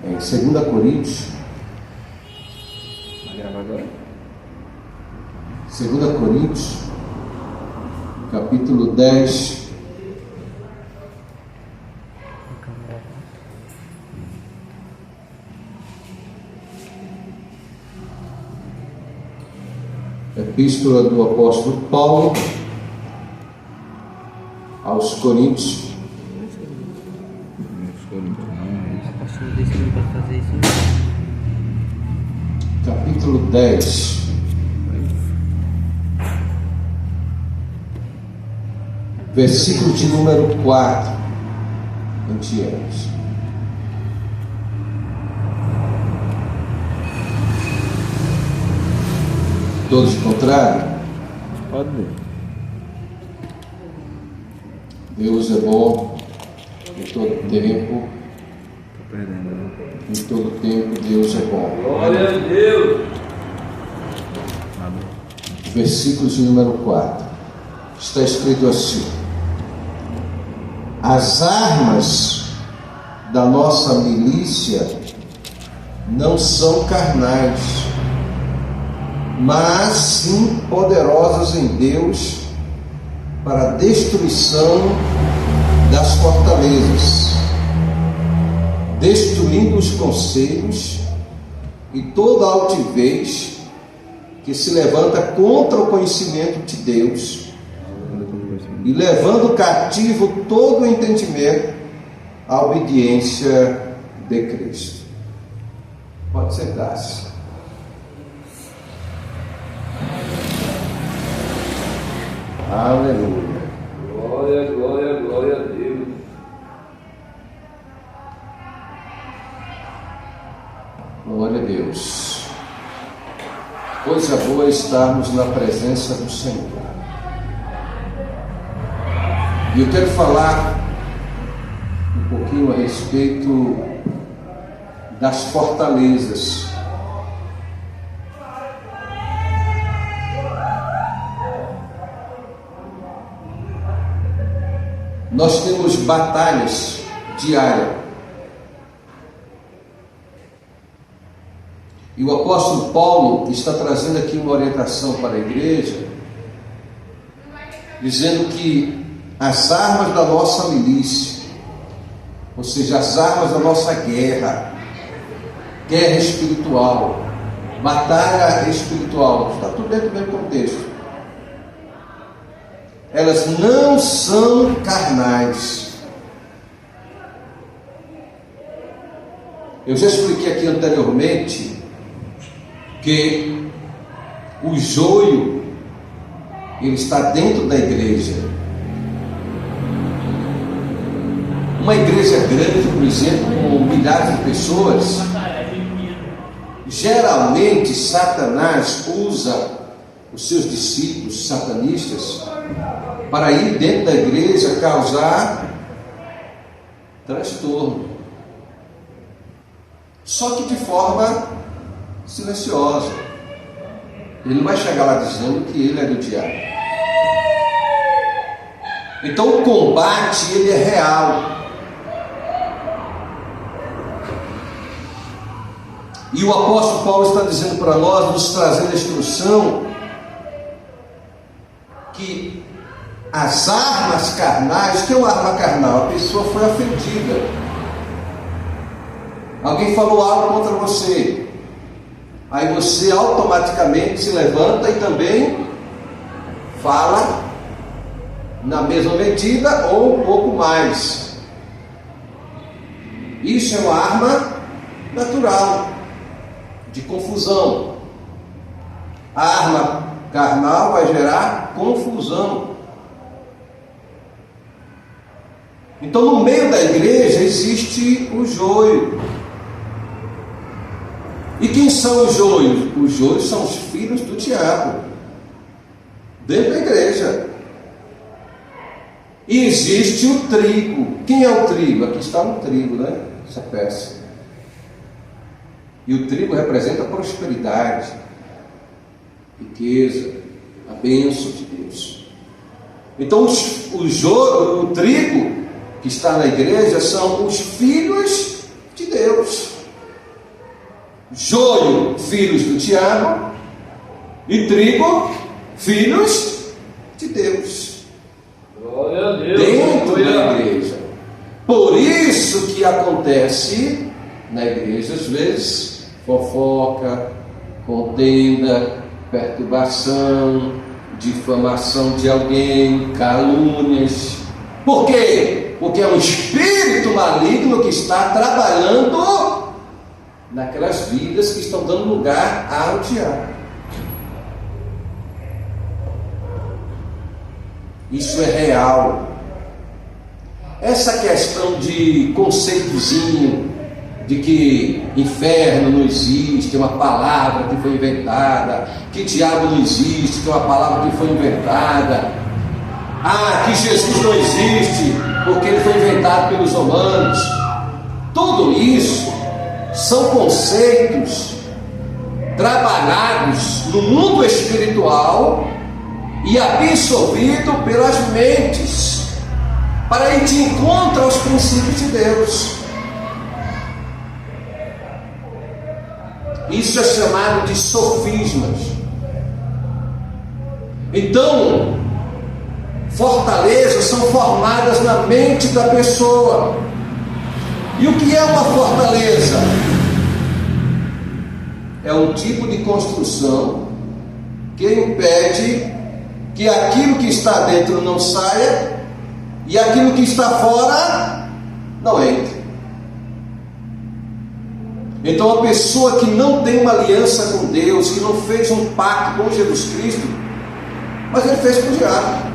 em 2 Coríntios, Vai gravar agora? 2 Coríntios, capítulo 10, Epístola do apóstolo Paulo aos Coríntios, A pastora disse que não pode fazer isso. capítulo 10, versículo de número 4 em diante. Todos encontraram? Pode ver. Deus é bom em todo tempo. Tô perdendo, né? Em todo tempo Deus é bom. Glória a Deus. Versículo de número 4. Está escrito assim: as armas da nossa milícia não são carnais, mas sim poderosas em Deus para a destruição das fortalezas, destruindo os conselhos e toda altivez que se levanta contra o conhecimento de Deus, e levando cativo todo o entendimento à obediência de Cristo. Pode sentar-se. Aleluia. Glória, glória, glória a Deus. Glória a Deus. Coisa boa estarmos na presença do Senhor. E eu quero falar um pouquinho a respeito das fortalezas. Nós temos batalhas diárias. E o apóstolo Paulo está trazendo aqui uma orientação para a igreja, dizendo que as armas da nossa milícia, ou seja, as armas da nossa guerra, guerra espiritual, batalha espiritual, está tudo dentro do mesmo contexto. Elas não são carnais. Eu já expliquei aqui anteriormente que o joio, ele está dentro da igreja. Uma igreja grande, por exemplo, com milhares de pessoas, geralmente Satanás usa os seus discípulos satanistas para ir dentro da igreja causar transtorno, só que de forma silenciosa. Ele não vai chegar lá dizendo que ele é do diabo. Então o combate, ele é real. E o apóstolo Paulo está dizendo para nós, nos trazendo a instrução, que as armas carnais, que é uma arma carnal? A pessoa foi ofendida, alguém falou algo contra você, aí você automaticamente se levanta e também fala na mesma medida ou um pouco mais. Isso é uma arma natural de confusão. A arma carnal vai gerar confusão. Então, no meio da igreja existe o joio. E quem são os joios? Os joios são os filhos do diabo, dentro da igreja. E existe o trigo. Quem é o trigo? Aqui está o trigo, né? Essa peça. E o trigo representa a prosperidade, riqueza, a bênção de Deus. Então o trigo que está na igreja são os filhos de Deus. joio, filhos do Tiago, e trigo, filhos de Deus. Glória a Deus. Dentro da Aleluia. igreja. Por isso que acontece na igreja, às vezes, fofoca, contenda, perturbação, difamação de alguém, calúnias. Por quê? Porque é um espírito maligno que está trabalhando naquelas vidas que estão dando lugar ao diabo. Isso é real. Essa questão de conceitozinho de que inferno não existe, é uma palavra que foi inventada, que diabo não existe, que é uma palavra que foi inventada, que Jesus não existe porque ele foi inventado pelos romanos. Tudo isso são conceitos trabalhados no mundo espiritual e absorvido pelas mentes para ir de encontro aos princípios de Deus. Isso é chamado de sofismas. Então, fortalezas são formadas na mente da pessoa. E o que é uma fortaleza? É um tipo de construção que impede que aquilo que está dentro não saia e aquilo que está fora não entre. Então a pessoa que não tem uma aliança com Deus, que não fez um pacto com Jesus Cristo, mas ele fez com o diabo,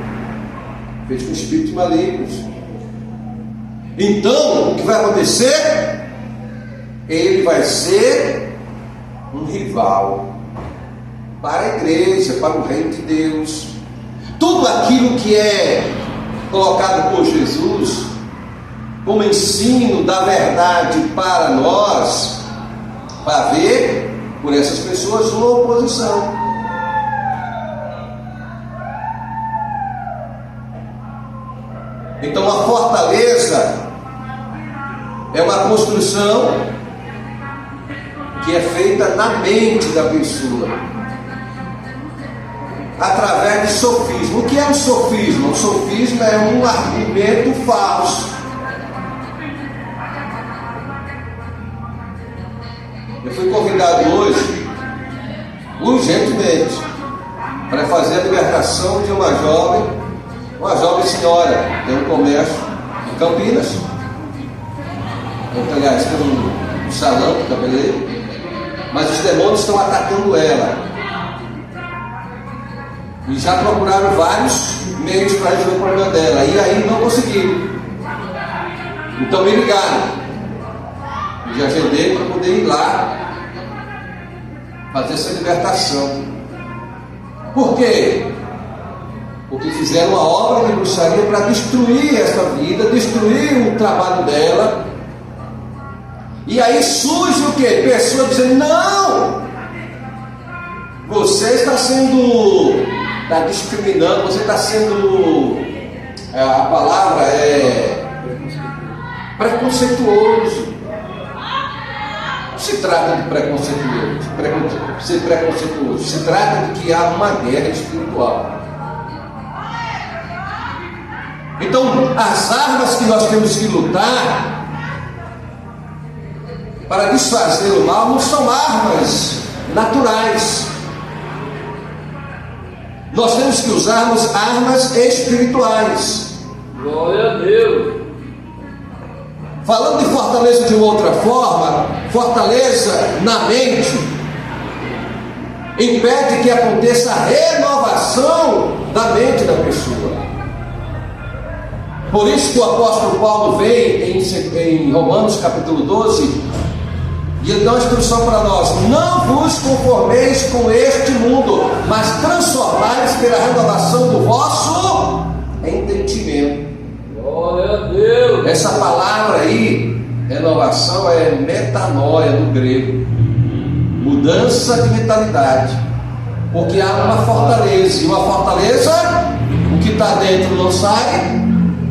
fez com espíritos malignos. Então o que vai acontecer? Ele vai ser um rival para a igreja, para o reino de Deus. Tudo aquilo que é colocado por Jesus como ensino da verdade para nós, para ver por essas pessoas uma oposição. Então a fortaleza é uma construção que é feita na mente da pessoa, através de sofismo. O que é um sofismo? O sofismo é um argumento falso. Eu fui convidado hoje, urgentemente, para fazer a libertação de uma jovem senhora, tem um comércio em Campinas, aliás, tem um salão de cabeleireiro, mas os demônios estão atacando ela. E já procuraram vários meios para resolver o problema dela, e aí não conseguiram. Então me ligaram. Já agendei para poder ir lá fazer essa libertação. Por quê? Porque fizeram uma obra de bruxaria para destruir essa vida, destruir o trabalho dela. E aí surge o quê? Pessoa dizendo: não, você está discriminando, você está sendo, a palavra é preconceituoso. Não se trata de ser preconceituoso, se trata de que há uma guerra espiritual. Então, as armas que nós temos que lutar para desfazer o mal não são armas naturais. Nós temos que usarmos armas espirituais. Glória a Deus. Falando de fortaleza de outra forma, fortaleza na mente impede que aconteça a renovação da mente da pessoa. Por isso que o apóstolo Paulo vem em Romanos capítulo 12 e ele dá uma instrução para nós: não vos conformeis com este mundo, mas transformai-vos pela renovação do vosso entendimento. Glória a Deus. Essa palavra aí, renovação, é metanoia do grego, mudança de mentalidade, porque há uma fortaleza, e uma fortaleza, o que está dentro não sai,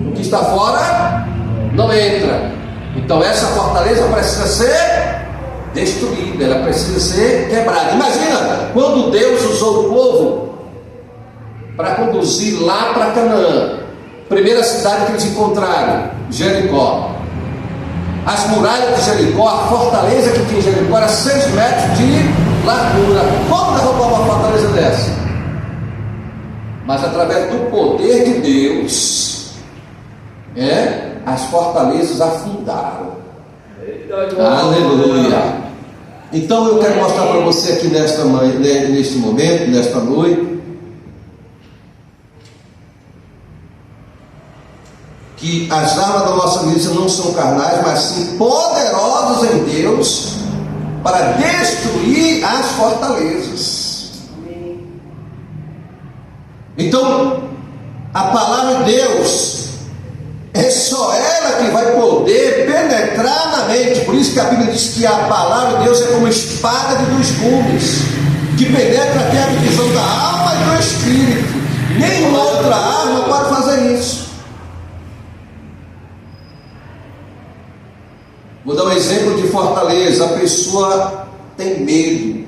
o que está fora não entra. Então essa fortaleza precisa ser destruída, ela precisa ser quebrada. Imagina quando Deus usou o povo para conduzir lá para Canaã, primeira cidade que eles encontraram, Jericó. As muralhas de Jericó, a fortaleza que tinha em Jericó era 6 metros de largura. Como derrubar uma fortaleza dessa? Mas através do poder de Deus, as fortalezas afundaram. Aleluia. Então eu quero mostrar para você aqui neste momento, nesta noite, que as armas da nossa milícia não são carnais, mas sim poderosas em Deus para destruir as fortalezas. Então, a palavra de Deus é só ela que vai poder penetrar na mente. Por isso que a Bíblia diz que a palavra de Deus é como espada de 2 gumes, que penetra até a divisão da alma e do espírito. Nenhuma outra arma pode fazer isso. Vou dar um exemplo de fortaleza. A pessoa tem medo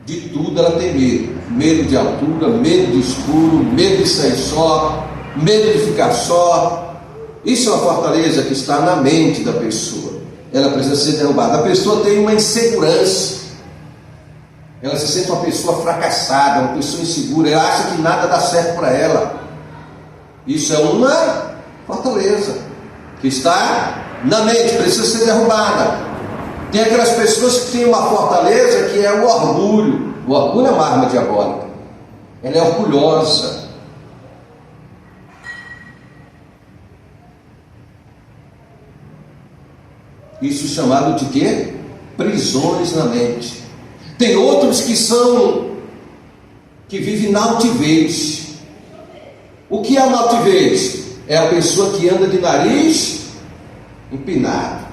de tudo, ela tem medo. Medo de altura, medo de escuro, medo de sair só, medo de ficar só. Isso é uma fortaleza que está na mente da pessoa. Ela precisa ser derrubada. A pessoa tem uma insegurança. Ela se sente uma pessoa fracassada, uma pessoa insegura. Ela acha que nada dá certo para ela. Isso é uma fortaleza que está na mente, precisa ser derrubada. Tem aquelas pessoas que têm uma fortaleza que é o orgulho. O orgulho é uma arma diabólica. Ela é orgulhosa. Isso é chamado de quê? Prisões na mente. Tem outros que vivem na altivez. O que é a altivez? É a pessoa que anda de nariz empinado.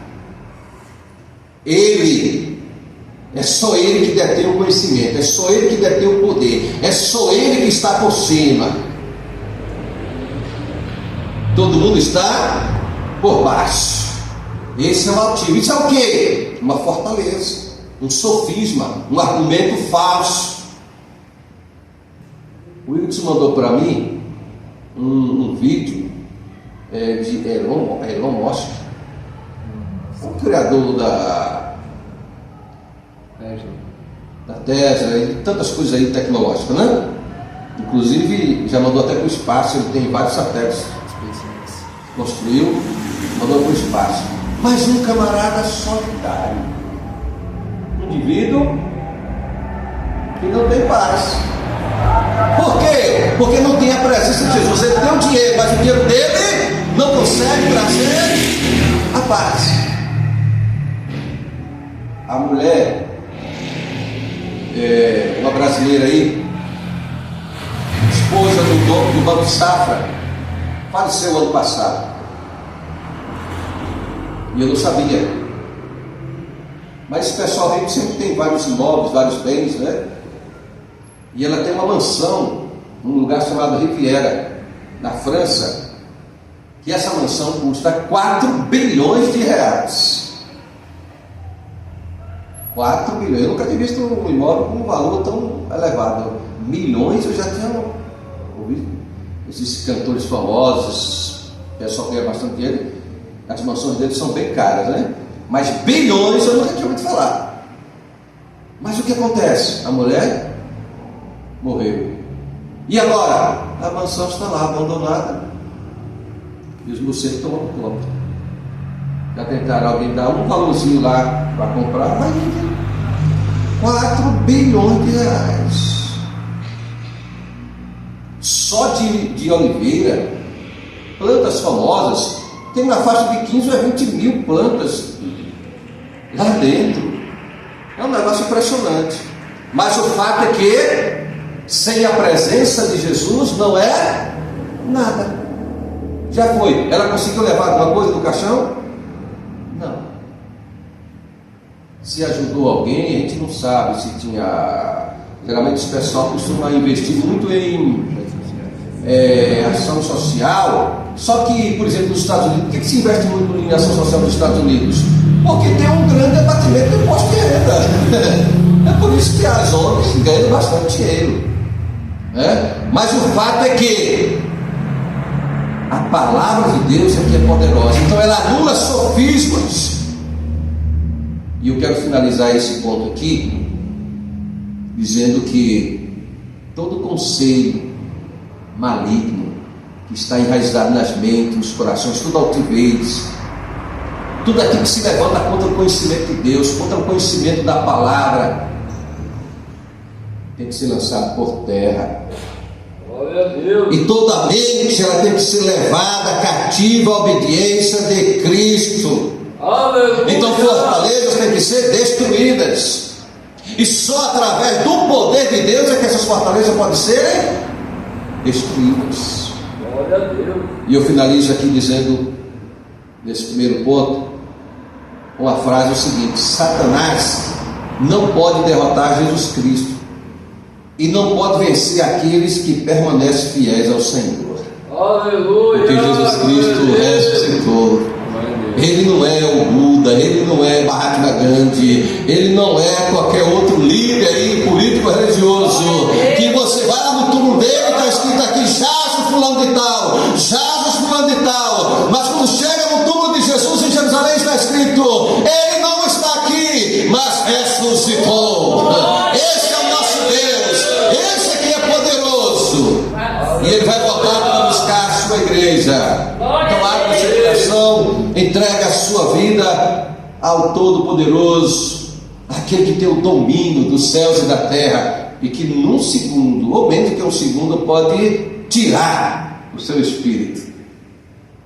É só ele que detém o conhecimento, é só ele que detém o poder, é só ele que está por cima. Todo mundo está por baixo. Esse é o altivo. Isso é o quê? Uma fortaleza, um sofisma, um argumento falso. O Wilson mandou para mim um vídeo de Elon Musk, o criador da Tesla e tantas coisas aí tecnológicas, né? Inclusive já mandou até para o espaço. Ele tem vários satélites, construiu, mandou para o espaço. Mas um camarada solitário, um indivíduo que não tem paz. Por quê? Porque não tem a presença de Jesus. Ele tem o dinheiro, mas o dinheiro dele não consegue trazer a paz. A mulher, uma brasileira aí, esposa do dono do Banco Safra, faleceu ano passado. E eu não sabia. Mas esse pessoal rico sempre tem vários imóveis, vários bens, né? E ela tem uma mansão num lugar chamado Riviera, na França, que essa mansão custa 4 bilhões de reais. 4 bilhões. Eu nunca tinha visto um imóvel com um valor tão elevado. Milhões eu já tinha ouvido. Esses cantores famosos, o pessoal ganha bastante dinheiro, as mansões deles são bem caras, né? Mas bilhões eu nunca tinha ouvido falar. Mas o que acontece? A mulher morreu. E agora? A mansão está lá abandonada e os morcegos tomam conta. Já tentaram alguém dar um valorzinho lá para comprar, mas 4 bilhões de reais. Só de oliveira, plantas famosas, tem na faixa de 15 a 20 mil plantas lá dentro. É um negócio impressionante. Mas o fato é que sem a presença de Jesus não é nada. Já foi. Ela conseguiu levar alguma coisa do caixão? Não. Se ajudou alguém, a gente não sabe se tinha. Geralmente esse pessoal costuma investir muito em ação social. Só que, por exemplo, nos Estados Unidos, por que se investe muito em ação social nos Estados Unidos? Porque tem um grande abatimento canteiro, né? Mas o fato é que a palavra de Deus aqui é poderosa, então ela anula sofismas. E eu quero finalizar esse ponto aqui dizendo que todo conselho maligno que está enraizado nas mentes, nos corações, tudo altivez, tudo aquilo que se levanta contra o conhecimento de Deus, contra o conhecimento da palavra, tem que ser lançado por terra. Glória a Deus. E toda mente ela tem que ser levada cativa à obediência de Cristo. Aleluia. Então fortalezas têm que ser destruídas. E só através do poder de Deus é que essas fortalezas podem ser destruídas. Glória a Deus. E eu finalizo aqui dizendo, nesse primeiro ponto, uma frase o seguinte: Satanás não pode derrotar Jesus Cristo e não pode vencer aqueles que permanecem fiéis ao Senhor. Aleluia. Porque Jesus Cristo ressuscitou. Ele não é o Buda, ele não é Mahatma Gandhi, ele não é qualquer outro líder aí, político religioso, que você vai lá no túmulo dele e está escrito aqui: jaz fulano de tal, jaz fulano de tal. Mas quando chega no túmulo de Jesus em Jerusalém está escrito: ele não está aqui, mas ressuscitou. Esse é o nosso Deus, esse aqui é poderoso, e ele vai voltar para buscar a sua igreja. Então abra o seu coração, entrega a sua vida ao Todo-Poderoso, aquele que tem o domínio dos céus e da terra, e que num segundo, ou menos que um segundo, pode tirar o seu espírito.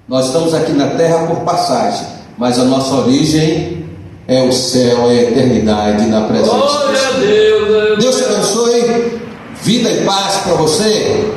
Nós estamos aqui na terra por passagem, mas a nossa origem é o céu, é a eternidade na presença de Glória a Deus. Deus. Deus te abençoe, vida e paz para você.